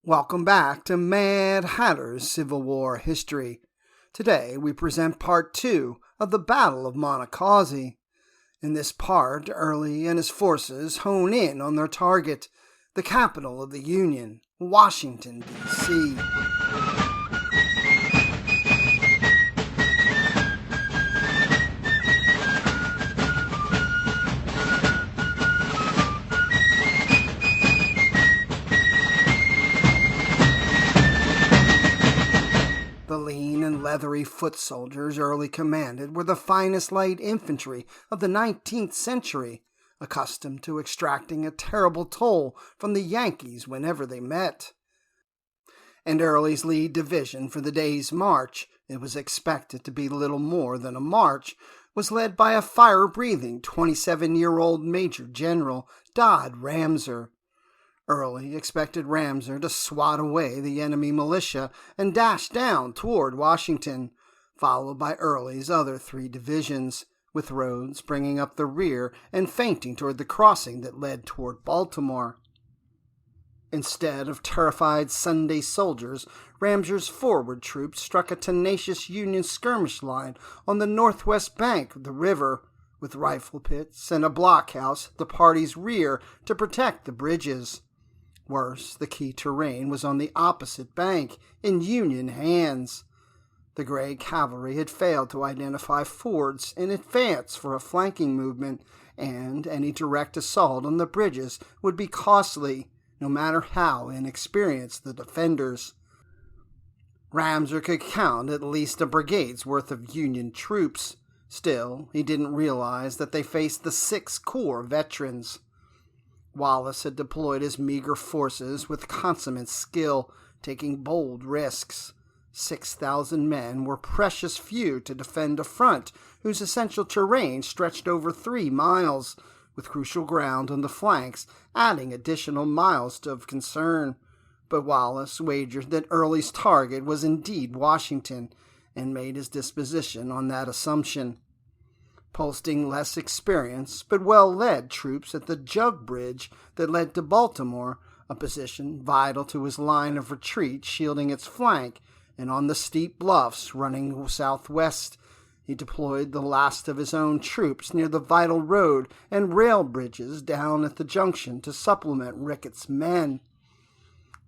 Welcome back to Mad Hatter's Civil War History. Today we present part 2 of the Battle of Monocacy. In this part, Early and his forces hone in on their target, the capital of the Union, Washington, D.C. The lean and leathery foot soldiers Early commanded were the finest light infantry of the 19th century, accustomed to extracting a terrible toll from the Yankees whenever they met. And Early's lead division for the day's march, it was expected to be little more than a march, was led by a fire-breathing 27-year-old Major General Dodd Ramseur. Early expected Ramseur to swat away the enemy militia and dash down toward Washington, followed by Early's other 3 divisions, with Rhodes bringing up the rear and feinting toward the crossing that led toward Baltimore. Instead of terrified Sunday soldiers, Ramseur's forward troops struck a tenacious Union skirmish line on the northwest bank of the river, with rifle pits and a blockhouse at the party's rear to protect the bridges. Worse, the key terrain was on the opposite bank, in Union hands. The Gray cavalry had failed to identify fords in advance for a flanking movement, and any direct assault on the bridges would be costly, no matter how inexperienced the defenders. Ramseur could count at least a brigade's worth of Union troops. Still, he didn't realize that they faced the 6th Corps veterans. Wallace had deployed his meager forces with consummate skill, taking bold risks. 6,000 men were precious few to defend a front whose essential terrain stretched over 3 miles, with crucial ground on the flanks adding additional miles of concern. But Wallace wagered that Early's target was indeed Washington, and made his disposition on that assumption. Posting less experienced but well-led troops at the Jug Bridge that led to Baltimore, a position vital to his line of retreat shielding its flank, and on the steep bluffs running southwest, he deployed the last of his own troops near the vital road and rail bridges down at the junction to supplement Ricketts' men.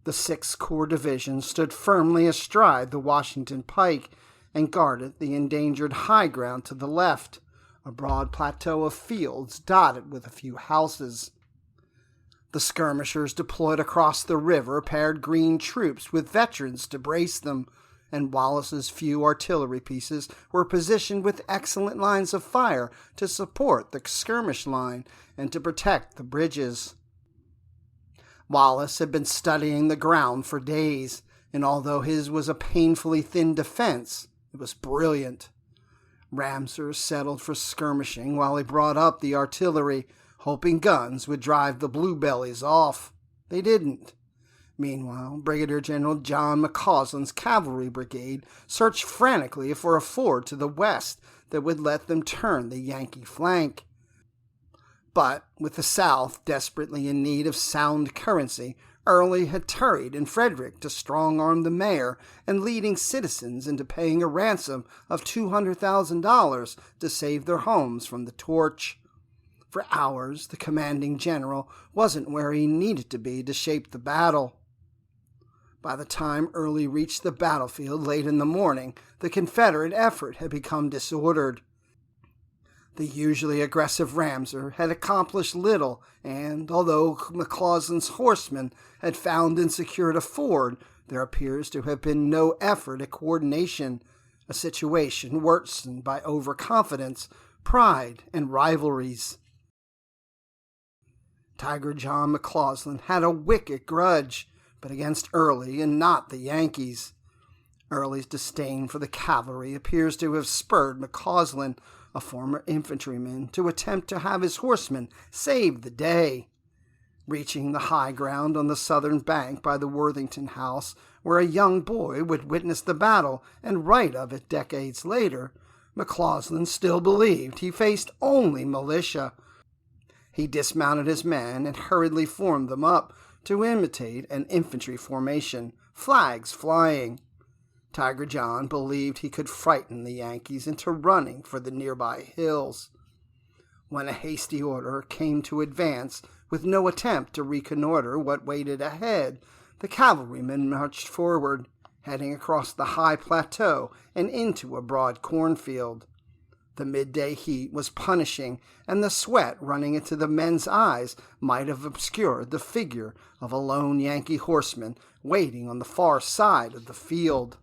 The 6th Corps Division stood firmly astride the Washington Pike and guarded the endangered high ground to the left, a broad plateau of fields dotted with a few houses. The skirmishers deployed across the river paired green troops with veterans to brace them, and Wallace's few artillery pieces were positioned with excellent lines of fire to support the skirmish line and to protect the bridges. Wallace had been studying the ground for days, and although his was a painfully thin defense, it was brilliant. Ramseur settled for skirmishing while he brought up the artillery, hoping guns would drive the bluebellies off. They didn't. Meanwhile, Brigadier General John McCausland's cavalry brigade searched frantically for a ford to the west that would let them turn the Yankee flank. But, with the South desperately in need of sound currency, Early had Turried and Frederick to strong-arm the mayor and leading citizens into paying a ransom of $200,000 to save their homes from the torch. For hours, the commanding general wasn't where he needed to be to shape the battle. By the time Early reached the battlefield late in the morning, the Confederate effort had become disordered. The usually aggressive Ramseur had accomplished little, and although McCausland's horsemen had found and secured a ford, there appears to have been no effort at coordination, a situation worsened by overconfidence, pride, and rivalries. Tiger John McCausland had a wicked grudge, but against Early and not the Yankees. Early's disdain for the cavalry appears to have spurred McCausland, a former infantryman, to attempt to have his horsemen save the day. Reaching the high ground on the southern bank by the Worthington house, where a young boy would witness the battle and write of it decades later, McCausland still believed he faced only militia. He dismounted his men and hurriedly formed them up, to imitate an infantry formation, flags flying. Tiger John believed he could frighten the Yankees into running for the nearby hills. When a hasty order came to advance, with no attempt to reconnoiter what waited ahead, the cavalrymen marched forward, heading across the high plateau and into a broad cornfield. The midday heat was punishing, and the sweat running into the men's eyes might have obscured the figure of a lone Yankee horseman waiting on the far side of the field.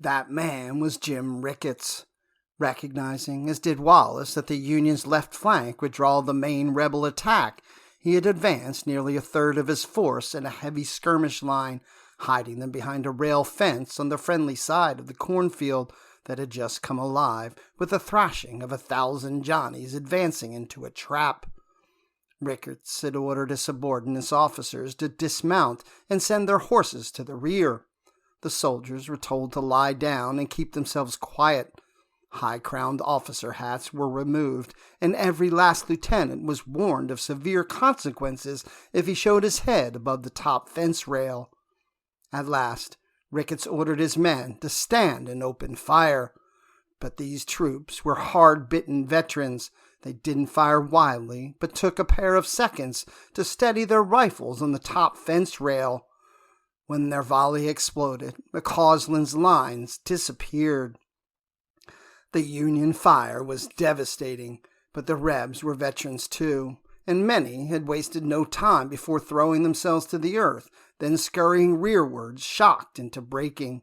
That man was Jim Ricketts. Recognizing, as did Wallace, that the Union's left flank would draw the main rebel attack, he had advanced nearly a third of his force in a heavy skirmish line, hiding them behind a rail fence on the friendly side of the cornfield that had just come alive with the thrashing of 1,000 Johnnies advancing into a trap. Ricketts had ordered his subordinate officers to dismount and send their horses to the rear. The soldiers were told to lie down and keep themselves quiet. High-crowned officer hats were removed, and every last lieutenant was warned of severe consequences if he showed his head above the top fence rail. At last, Ricketts ordered his men to stand and open fire. But these troops were hard-bitten veterans. They didn't fire wildly, but took a pair of seconds to steady their rifles on the top fence rail. When their volley exploded, McCausland's lines disappeared. The Union fire was devastating, but the Rebs were veterans too, and many had wasted no time before throwing themselves to the earth, then scurrying rearwards, shocked into breaking.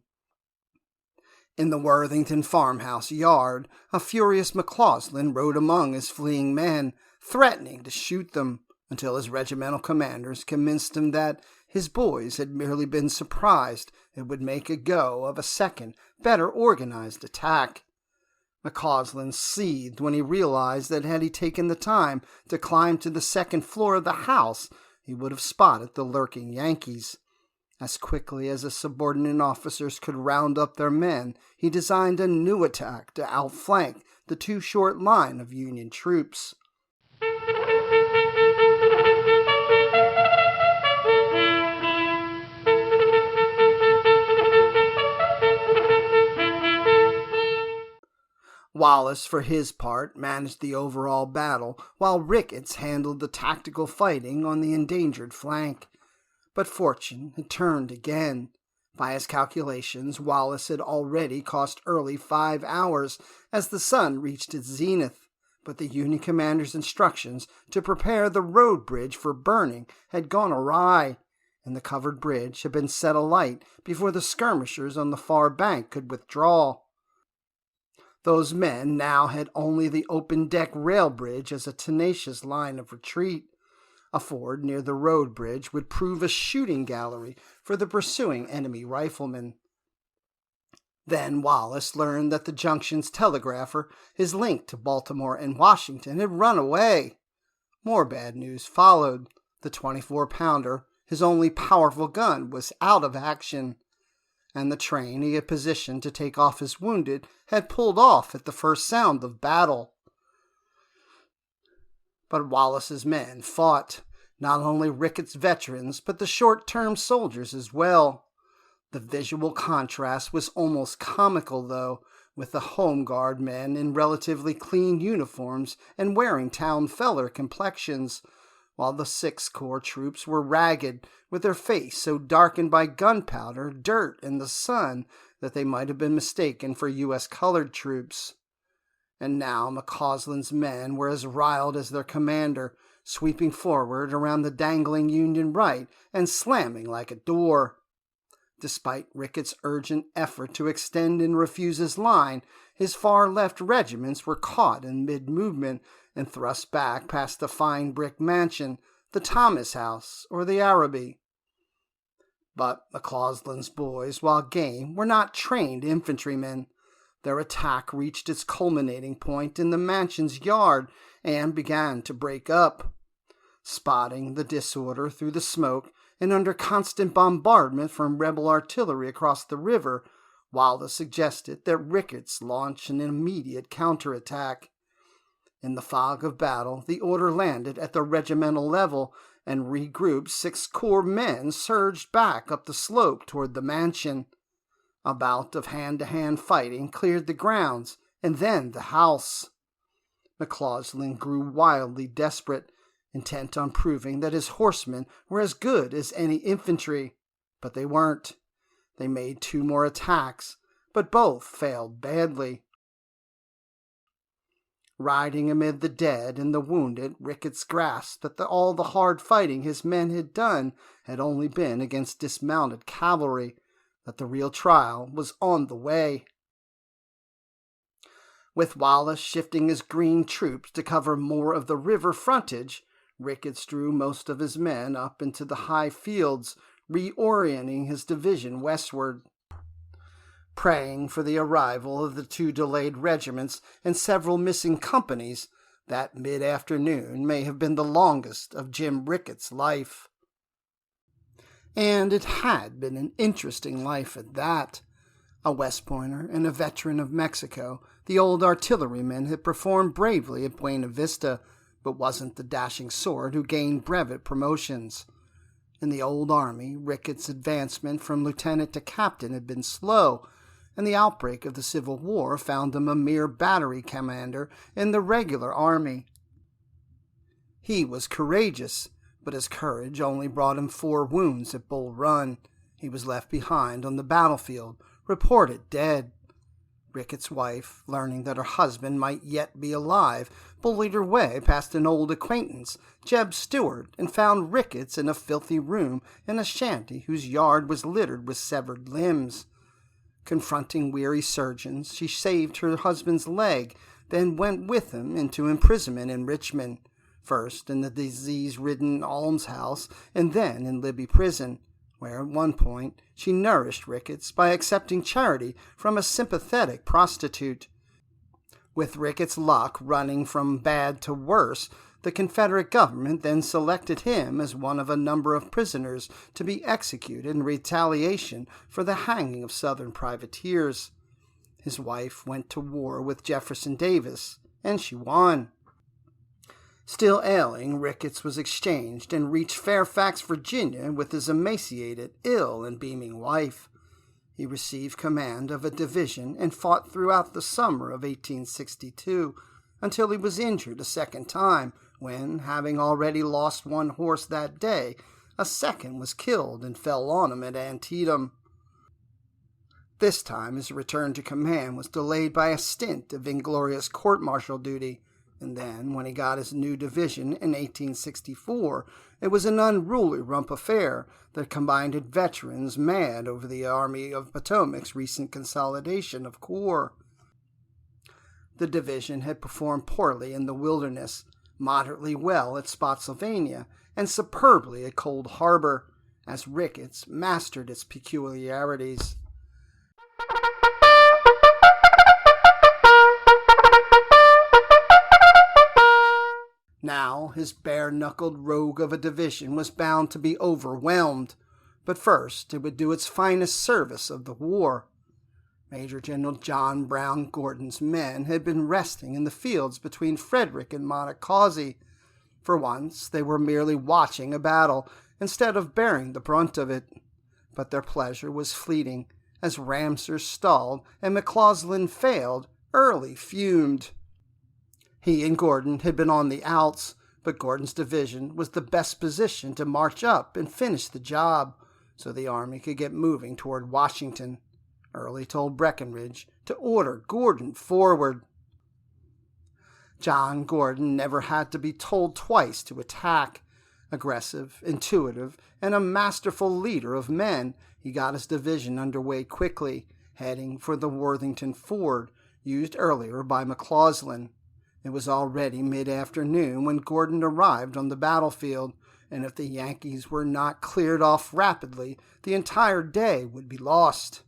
In the Worthington farmhouse yard, a furious McCausland rode among his fleeing men, threatening to shoot them, until his regimental commanders convinced him that his boys had merely been surprised and would make a go of a second, better organized attack. McCausland seethed when he realized that had he taken the time to climb to the second floor of the house, he would have spotted the lurking Yankees. As quickly as his subordinate officers could round up their men, he designed a new attack to outflank the too short line of Union troops. Wallace, for his part, managed the overall battle, while Ricketts handled the tactical fighting on the endangered flank. But fortune had turned again. By his calculations, Wallace had already cost Early 5 hours as the sun reached its zenith, but the Union commander's instructions to prepare the road bridge for burning had gone awry, and the covered bridge had been set alight before the skirmishers on the far bank could withdraw. Those men now had only the open-deck rail bridge as a tenacious line of retreat. A ford near the road bridge would prove a shooting gallery for the pursuing enemy riflemen. Then Wallace learned that the Junction's telegrapher, his link to Baltimore and Washington, had run away. More bad news followed. The 24-pounder, his only powerful gun, was out of action, and the train he had positioned to take off his wounded had pulled off at the first sound of battle. But Wallace's men fought, not only Ricketts' veterans, but the short-term soldiers as well. The visual contrast was almost comical, though, with the Home Guard men in relatively clean uniforms and wearing town feller complexions, while the Sixth Corps troops were ragged, with their face so darkened by gunpowder, dirt, and the sun that they might have been mistaken for U.S. colored troops. And now McCausland's men were as riled as their commander, sweeping forward around the dangling Union right and slamming like a door. Despite Ricketts' urgent effort to extend and refuse his line, his far-left regiments were caught in mid-movement and thrust back past the fine brick mansion, the Thomas House, or the Araby. But McCausland's boys, while game, were not trained infantrymen. Their attack reached its culminating point in the mansion's yard and began to break up. Spotting the disorder through the smoke and under constant bombardment from rebel artillery across the river, Wallace suggested that Ricketts launch an immediate counterattack. In the fog of battle, the order landed at the regimental level, and regrouped 6 corps men surged back up the slope toward the mansion. A bout of hand-to-hand fighting cleared the grounds, and then the house. McCausland grew wildly desperate, intent on proving that his horsemen were as good as any infantry. But they weren't. They made 2 more attacks, but both failed badly. Riding amid the dead and the wounded, Ricketts grasped that all the hard fighting his men had done had only been against dismounted cavalry, that the real trial was on the way. With Wallace shifting his green troops to cover more of the river frontage, Ricketts drew most of his men up into the high fields, reorienting his division westward. Praying for the arrival of the 2 delayed regiments and several missing companies, that mid-afternoon may have been the longest of Jim Ricketts' life. And it had been an interesting life at that. A West Pointer and a veteran of Mexico, the old artilleryman had performed bravely at Buena Vista, but wasn't the dashing sword who gained brevet promotions. In the old army, Ricketts' advancement from lieutenant to captain had been slow, and the outbreak of the Civil War found him a mere battery commander in the regular army. He was courageous, but his courage only brought him 4 wounds at Bull Run. He was left behind on the battlefield, reported dead. Ricketts' wife, learning that her husband might yet be alive, bullied her way past an old acquaintance, Jeb Stewart, and found Ricketts in a filthy room in a shanty whose yard was littered with severed limbs. Confronting weary surgeons, she saved her husband's leg, then went with him into imprisonment in Richmond, first in the disease-ridden almshouse, and then in Libby Prison, where at one point she nourished Ricketts by accepting charity from a sympathetic prostitute. With Ricketts' luck running from bad to worse, the Confederate government then selected him as one of a number of prisoners to be executed in retaliation for the hanging of Southern privateers. His wife went to war with Jefferson Davis, and she won. Still ailing, Ricketts was exchanged and reached Fairfax, Virginia, with his emaciated, ill, and beaming wife. He received command of a division and fought throughout the summer of 1862, until he was injured a second time, when, having already lost 1 horse that day, a second was killed and fell on him at Antietam. This time his return to command was delayed by a stint of inglorious court-martial duty, and then, when he got his new division in 1864, it was an unruly rump affair that combined veterans mad over the Army of Potomac's recent consolidation of corps. The division had performed poorly in the Wilderness, moderately well at Spotsylvania, and superbly at Cold Harbor, as Ricketts mastered its peculiarities. Now his bare-knuckled rogue of a division was bound to be overwhelmed, but first it would do its finest service of the war. Major General John Brown Gordon's men had been resting in the fields between Frederick and Monocacy. For once they were merely watching a battle, instead of bearing the brunt of it. But their pleasure was fleeting. As Ramseur stalled and McCausland failed, Early fumed. He and Gordon had been on the outs, but Gordon's division was the best position to march up and finish the job, so the army could get moving toward Washington. Early told Breckinridge to order Gordon forward. John Gordon never had to be told twice to attack. Aggressive, intuitive, and a masterful leader of men, he got his division underway quickly, heading for the Worthington Ford, used earlier by McCausland. It was already mid-afternoon when Gordon arrived on the battlefield, and if the Yankees were not cleared off rapidly, the entire day would be lost.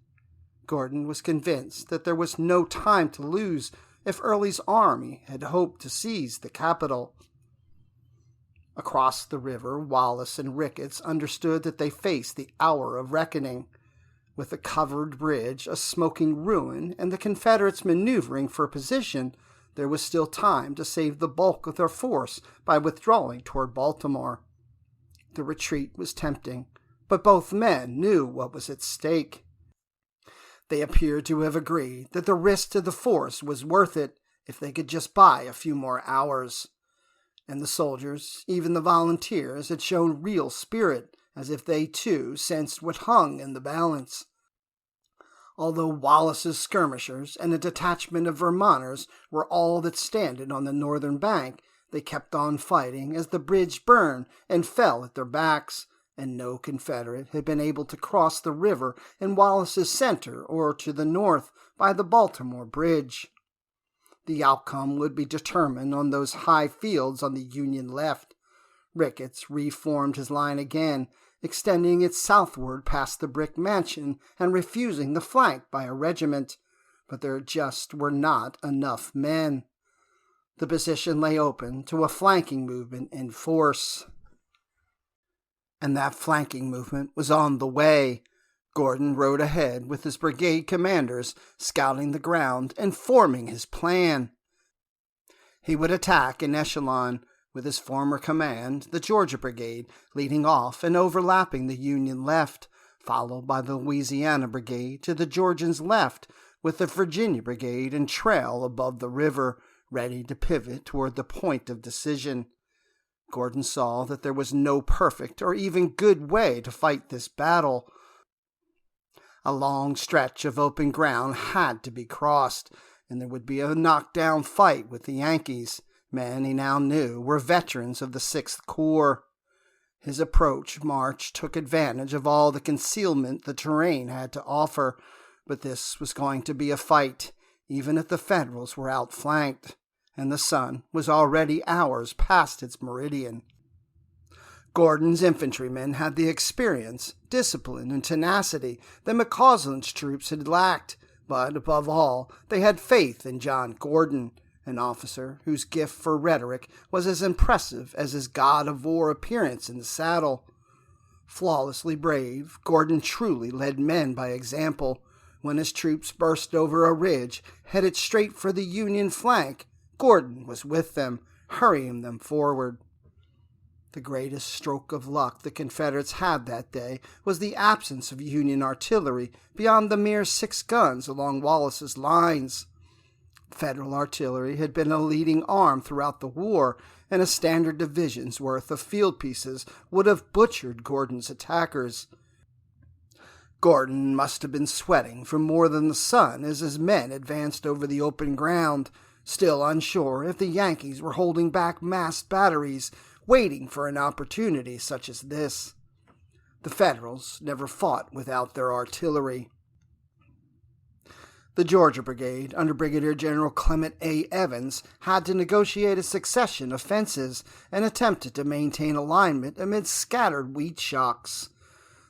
Gordon was convinced that there was no time to lose if Early's army had hoped to seize the capital. Across the river, Wallace and Ricketts understood that they faced the hour of reckoning. With a covered bridge, a smoking ruin, and the Confederates maneuvering for position, there was still time to save the bulk of their force by withdrawing toward Baltimore. The retreat was tempting, but both men knew what was at stake. They appeared to have agreed that the risk to the force was worth it if they could just buy a few more hours. And the soldiers, even the volunteers, had shown real spirit, as if they too sensed what hung in the balance. Although Wallace's skirmishers and a detachment of Vermonters were all that standed on the northern bank, they kept on fighting as the bridge burned and fell at their backs, and no Confederate had been able to cross the river in Wallace's center or to the north by the Baltimore Bridge. The outcome would be determined on those high fields on the Union left. Ricketts reformed his line again, extending it southward past the brick mansion and refusing the flank by a regiment, but there just were not enough men. The position lay open to a flanking movement in force. And that flanking movement was on the way. Gordon rode ahead with his brigade commanders, scouting the ground and forming his plan. He would attack in echelon, with his former command, the Georgia Brigade, leading off and overlapping the Union left, followed by the Louisiana Brigade to the Georgians' left, with the Virginia Brigade and trail above the river, ready to pivot toward the point of decision. Gordon saw that there was no perfect or even good way to fight this battle. A long stretch of open ground had to be crossed, and there would be a knockdown fight with the Yankees. Men he now knew were veterans of the 6th Corps. His approach march took advantage of all the concealment the terrain had to offer, but this was going to be a fight, even if the Federals were outflanked, and the sun was already hours past its meridian. Gordon's infantrymen had the experience, discipline, and tenacity that McCausland's troops had lacked, but above all, they had faith in John Gordon, an officer whose gift for rhetoric was as impressive as his god-of-war appearance in the saddle. Flawlessly brave, Gordon truly led men by example. When his troops burst over a ridge, headed straight for the Union flank, Gordon was with them, hurrying them forward. The greatest stroke of luck the Confederates had that day was the absence of Union artillery beyond the mere 6 guns along Wallace's lines. Federal artillery had been a leading arm throughout the war, and a standard division's worth of field pieces would have butchered Gordon's attackers. Gordon must have been sweating from more than the sun as his men advanced over the open ground, still unsure if the Yankees were holding back massed batteries, waiting for an opportunity such as this. The Federals never fought without their artillery. The Georgia Brigade, under Brigadier General Clement A. Evans, had to negotiate a succession of fences and attempted to maintain alignment amid scattered wheat shocks.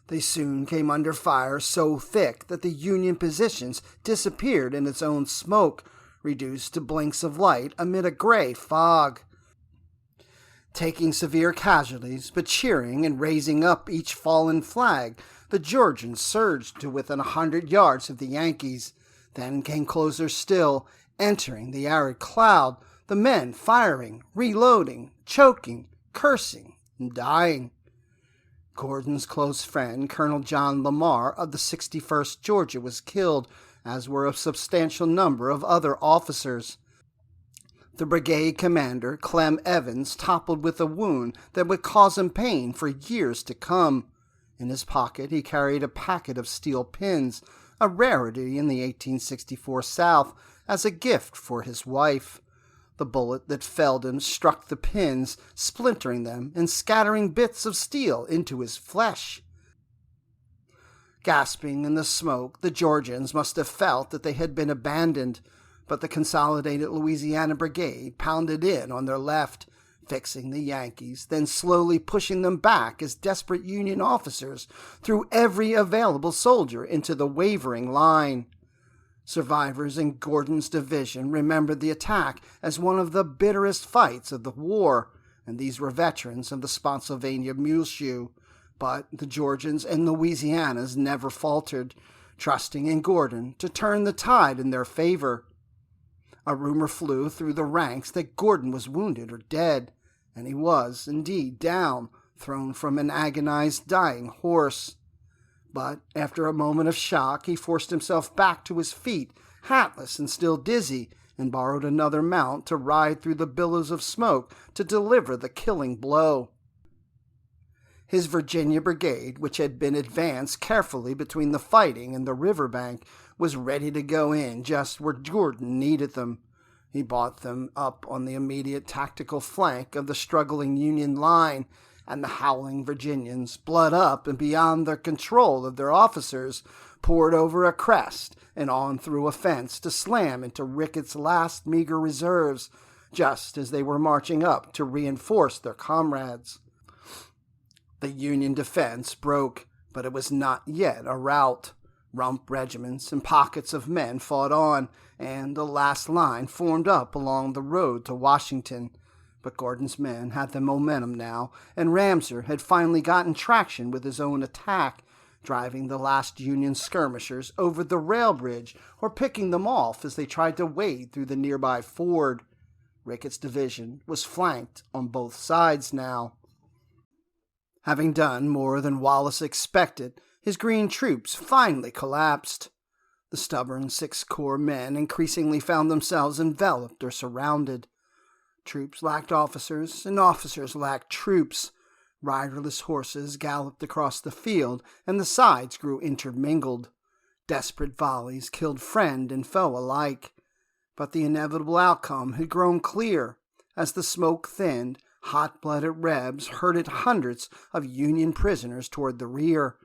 They soon came under fire so thick that the Union positions disappeared in its own smoke, reduced to blinks of light amid a gray fog. Taking severe casualties, but cheering and raising up each fallen flag, the Georgians surged to within 100 yards of the Yankees. Then came closer still, entering the arid cloud, the men firing, reloading, choking, cursing, and dying. Gordon's close friend, Colonel John Lamar of the 61st Georgia, was killed, as were a substantial number of other officers. The brigade commander, Clem Evans, toppled with a wound that would cause him pain for years to come. In his pocket he carried a packet of steel pins, a rarity in the 1864 South, as a gift for his wife. The bullet that felled him struck the pins, splintering them and scattering bits of steel into his flesh. Gasping in the smoke, the Georgians must have felt that they had been abandoned, but the Consolidated Louisiana Brigade pounded in on their left, fixing the Yankees, then slowly pushing them back as desperate Union officers threw every available soldier into the wavering line. Survivors in Gordon's division remembered the attack as one of the bitterest fights of the war, and these were veterans of the Spotsylvania Muleshoe. But the Georgians and Louisianas never faltered, trusting in Gordon to turn the tide in their favor. A rumor flew through the ranks that Gordon was wounded or dead, and he was, indeed, down, thrown from an agonized, dying horse. But after a moment of shock, he forced himself back to his feet, hatless and still dizzy, and borrowed another mount to ride through the billows of smoke to deliver the killing blow. His Virginia brigade, which had been advanced carefully between the fighting and the river bank, was ready to go in just where Gordon needed them. He brought them up on the immediate tactical flank of the struggling Union line, and the howling Virginians, blood up and beyond the control of their officers, poured over a crest and on through a fence to slam into Ricketts' last meager reserves, just as they were marching up to reinforce their comrades. The Union defense broke, but it was not yet a rout. Rump regiments and pockets of men fought on, and the last line formed up along the road to Washington. But Gordon's men had the momentum now, and Ramseur had finally gotten traction with his own attack, driving the last Union skirmishers over the rail bridge or picking them off as they tried to wade through the nearby ford. Ricketts' division was flanked on both sides now. Having done more than Wallace expected, his green troops finally collapsed. The stubborn Sixth Corps men increasingly found themselves enveloped or surrounded. Troops lacked officers, and officers lacked troops. Riderless horses galloped across the field, and the sides grew intermingled. Desperate volleys killed friend and foe alike. But the inevitable outcome had grown clear. As the smoke thinned, hot-blooded Rebs herded hundreds of Union prisoners toward the rear.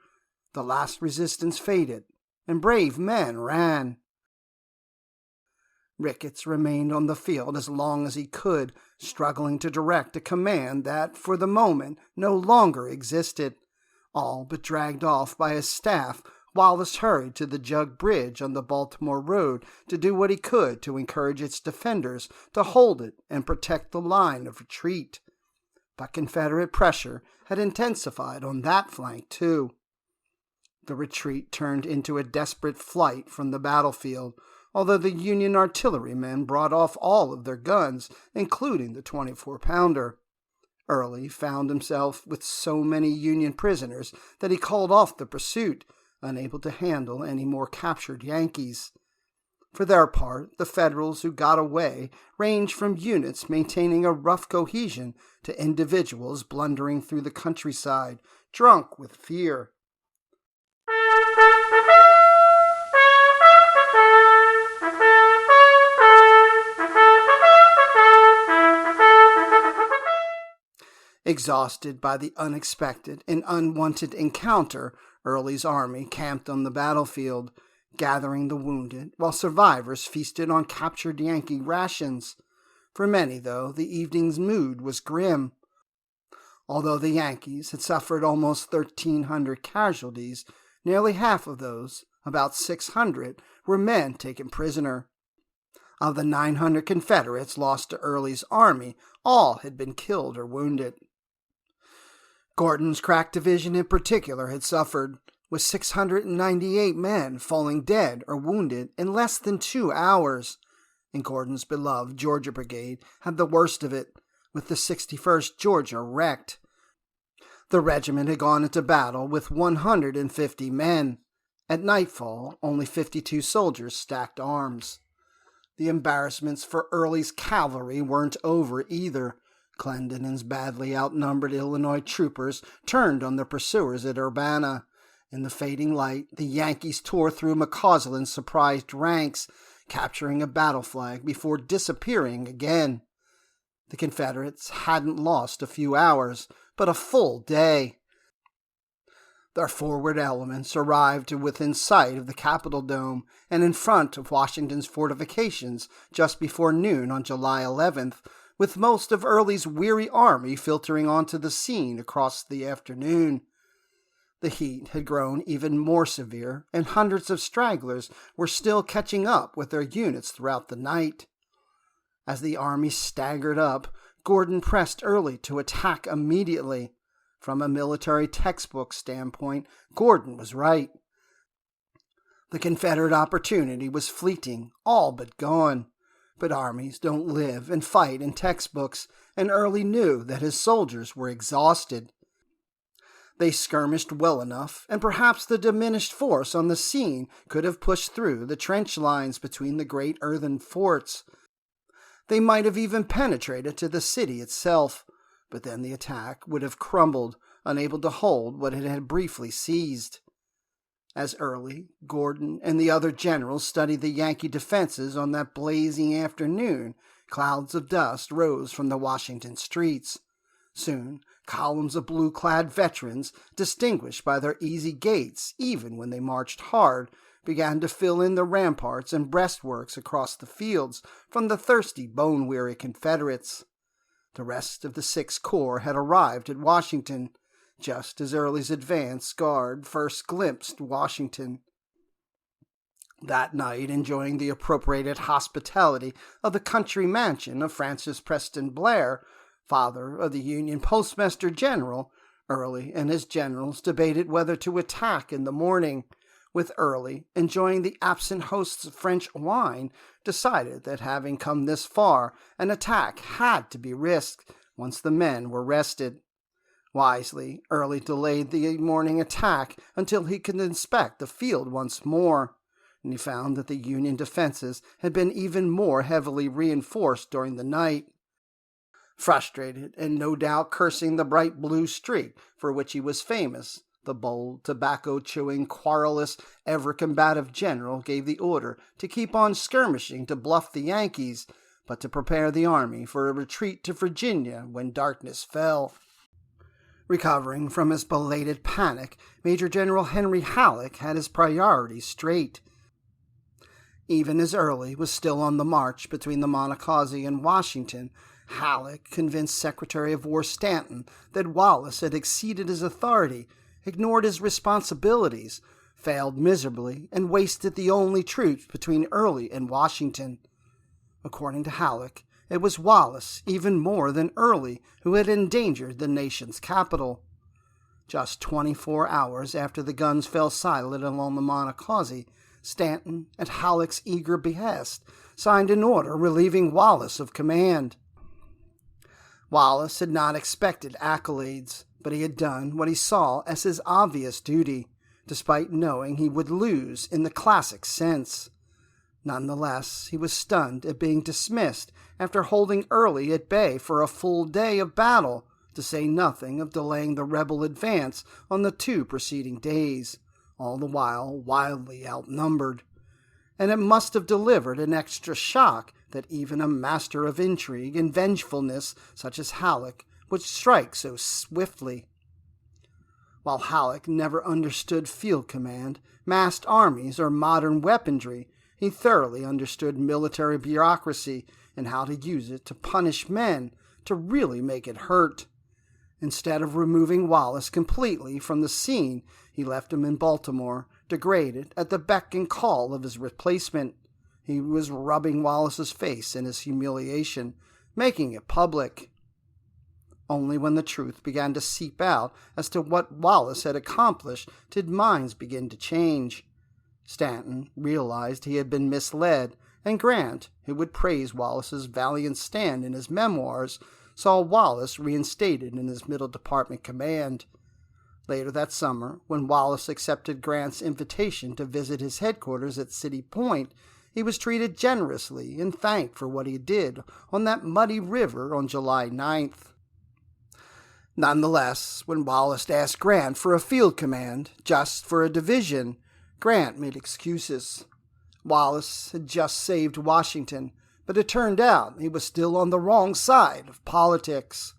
The last resistance faded, and brave men ran. Ricketts remained on the field as long as he could, struggling to direct a command that, for the moment, no longer existed. All but dragged off by his staff, Wallace hurried to the Jug Bridge on the Baltimore Road to do what he could to encourage its defenders to hold it and protect the line of retreat. But Confederate pressure had intensified on that flank, too. The retreat turned into a desperate flight from the battlefield, although the Union artillerymen brought off all of their guns, including the 24-pounder. Early found himself with so many Union prisoners that he called off the pursuit, unable to handle any more captured Yankees. For their part, the Federals who got away ranged from units maintaining a rough cohesion to individuals blundering through the countryside, drunk with fear. Exhausted by the unexpected and unwanted encounter, Early's army camped on the battlefield, gathering the wounded, while survivors feasted on captured Yankee rations. For many, though, the evening's mood was grim. Although the Yankees had suffered almost 1,300 casualties, nearly half of those, about 600, were men taken prisoner. Of the 900 Confederates lost to Early's army, all had been killed or wounded. Gordon's crack division in particular had suffered, with 698 men falling dead or wounded in less than 2 hours. And Gordon's beloved Georgia Brigade had the worst of it, with the 61st Georgia wrecked. The regiment had gone into battle with 150 men. At nightfall, only 52 soldiers stacked arms. The embarrassments for Early's cavalry weren't over either. Clendenin's badly outnumbered Illinois troopers turned on their pursuers at Urbana. In the fading light, the Yankees tore through McCausland's surprised ranks, capturing a battle flag before disappearing again. The Confederates hadn't lost a few hours, but a full day. Their forward elements arrived to within sight of the Capitol Dome and in front of Washington's fortifications just before noon on July 11th, with most of Early's weary army filtering onto the scene across the afternoon. The heat had grown even more severe, and hundreds of stragglers were still catching up with their units throughout the night. As the army staggered up, Gordon pressed Early to attack immediately. From a military textbook standpoint, Gordon was right. The Confederate opportunity was fleeting, all but gone. But armies don't live and fight in textbooks, and Early knew that his soldiers were exhausted. They skirmished well enough, and perhaps the diminished force on the scene could have pushed through the trench lines between the great earthen forts. They might have even penetrated to the city itself, but then the attack would have crumbled, unable to hold what it had briefly seized. As Early, Gordon, and the other generals studied the Yankee defenses on that blazing afternoon, clouds of dust rose from the Washington streets. Soon, columns of blue-clad veterans, distinguished by their easy gaits even when they marched hard, began to fill in the ramparts and breastworks across the fields from the thirsty, bone-weary Confederates. The rest of the Sixth Corps had arrived at Washington, just as Early's advance guard first glimpsed Washington. That night, enjoying the appropriated hospitality of the country mansion of Francis Preston Blair, father of the Union Postmaster General, Early and his generals debated whether to attack in the morning. With Early, enjoying the absent host's French wine, decided that having come this far, an attack had to be risked once the men were rested. Wisely, Early delayed the morning attack until he could inspect the field once more, and he found that the Union defenses had been even more heavily reinforced during the night. Frustrated, and no doubt cursing the bright blue streak for which he was famous, the bold, tobacco-chewing, querulous, ever-combative general gave the order to keep on skirmishing to bluff the Yankees, but to prepare the army for a retreat to Virginia when darkness fell. Recovering from his belated panic, Major General Henry Halleck had his priorities straight. Even as Early was still on the march between the Monocacy and Washington, Halleck convinced Secretary of War Stanton that Wallace had exceeded his authority, ignored his responsibilities, failed miserably, and wasted the only truce between Early and Washington. According to Halleck, it was Wallace, even more than Early, who had endangered the nation's capital. Just 24 hours after the guns fell silent along the Monocacy, Stanton, at Halleck's eager behest, signed an order relieving Wallace of command. Wallace had not expected accolades, but he had done what he saw as his obvious duty, despite knowing he would lose in the classic sense. Nonetheless, he was stunned at being dismissed after holding Early at bay for a full day of battle, to say nothing of delaying the rebel advance on the 2 preceding days, all the while wildly outnumbered. And it must have delivered an extra shock that even a master of intrigue and vengefulness such as Halleck would strike so swiftly. While Halleck never understood field command, massed armies, or modern weaponry, he thoroughly understood military bureaucracy and how to use it to punish men, to really make it hurt. Instead of removing Wallace completely from the scene, he left him in Baltimore, degraded at the beck and call of his replacement. He was rubbing Wallace's face in his humiliation, making it public. Only when the truth began to seep out as to what Wallace had accomplished did minds begin to change. Stanton realized he had been misled, and Grant, who would praise Wallace's valiant stand in his memoirs, saw Wallace reinstated in his Middle Department command. Later that summer, when Wallace accepted Grant's invitation to visit his headquarters at City Point, he was treated generously and thanked for what he did on that muddy river on July 9th. Nonetheless, when Wallace asked Grant for a field command, just for a division, Grant made excuses. Wallace had just saved Washington, but it turned out he was still on the wrong side of politics.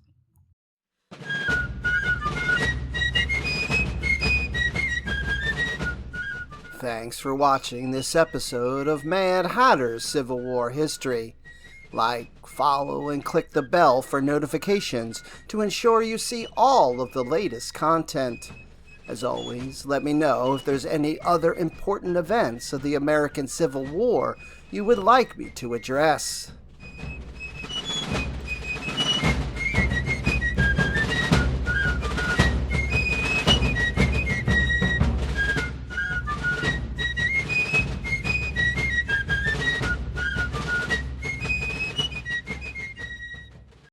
Thanks for watching this episode of Mad Hatter's Civil War History. Like, follow, and click the bell for notifications to ensure you see all of the latest content. As always, let me know if there's any other important events of the American Civil War you would like me to address.